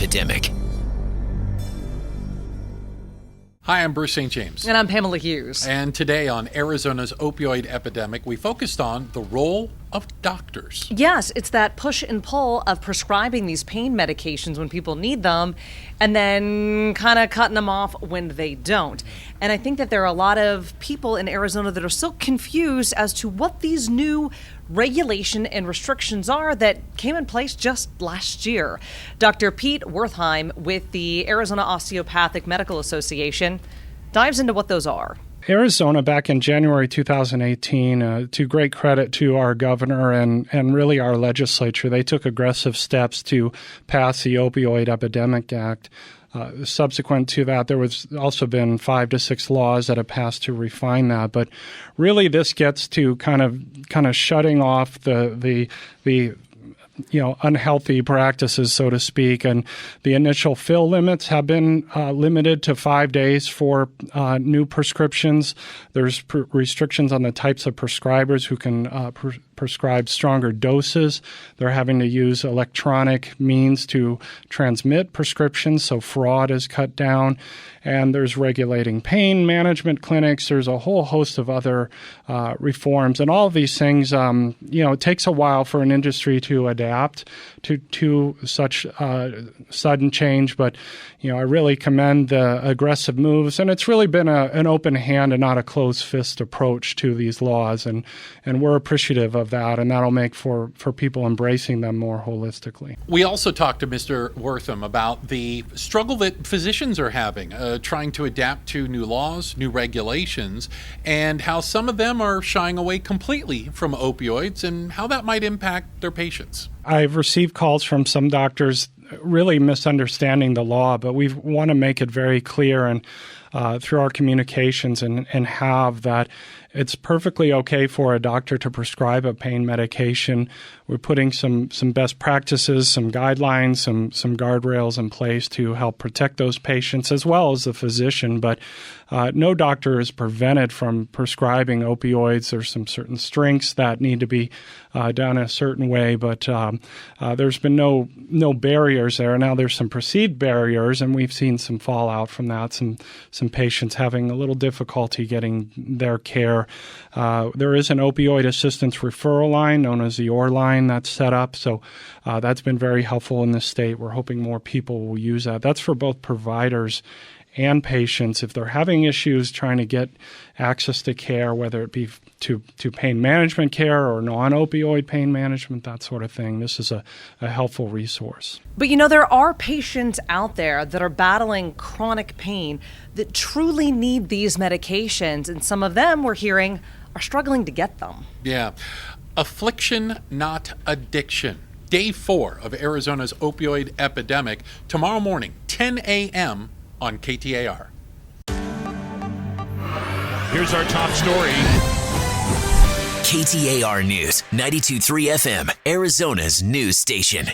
Epidemic. Hi, I'm Bruce St. James. And I'm Pamela Hughes. And today on Arizona's opioid epidemic, we focused on the role of doctors. Yes, it's that push and pull of prescribing these pain medications when people need them and then kind of cutting them off when they don't. And I think that there are a lot of people in Arizona that are still confused as to what these new regulation and restrictions are that came in place just last year. Dr. Pete Wertheim with the Arizona Osteopathic Medical Association dives into what those are. Arizona, back in January 2018, to great credit to our governor and really our legislature, they took aggressive steps to pass the Opioid Epidemic Act. Subsequent to that, there was also been 5 to 6 laws that have passed to refine that. But really, this gets to kind of shutting off the unhealthy practices, so to speak. And the initial fill limits have been limited to 5 days for new prescriptions. There's restrictions on the types of prescribers who can prescribe stronger doses. They're having to use electronic means to transmit prescriptions, so fraud is cut down. And there's regulating pain management clinics. There's a whole host of other reforms. And all of these things, it takes a while for an industry to adapt to such sudden change. But, I really commend the aggressive moves. And it's really been an open hand and not a closed fist approach to these laws. And we're appreciative of that. And that'll make for people embracing them more holistically. We also talked to Mr. Wertheim about the struggle that physicians are having, trying to adapt to new laws, new regulations, and how some of them are shying away completely from opioids and how that might impact their patients. I've received calls from some doctors really misunderstanding the law, but we want to make it very clear and through our communications and have that it's perfectly okay for a doctor to prescribe a pain medication. We're putting some best practices, some guidelines, some guardrails in place to help protect those patients as well as the physician. But no doctor is prevented from prescribing opioids. There's some certain strengths that need to be done a certain way, but there's been no barriers there. Now there's some perceived barriers, and we've seen some fallout from that. Some patients having a little difficulty getting their care. There is an opioid assistance referral line known as the OR line that's set up. So that's been very helpful in this state. We're hoping more people will use that. That's for both providers and patients if they're having issues trying to get access to care, whether it be to pain management care or non-opioid pain management, that sort of thing. This is a helpful resource. But there are patients out there that are battling chronic pain that truly need these medications, and some of them, we're hearing, are struggling to get them. Yeah. Affliction, not addiction. Day 4 of Arizona's opioid epidemic, tomorrow morning, 10 a.m. on KTAR. Here's our top story. KTAR News, 92.3 FM, Arizona's news station.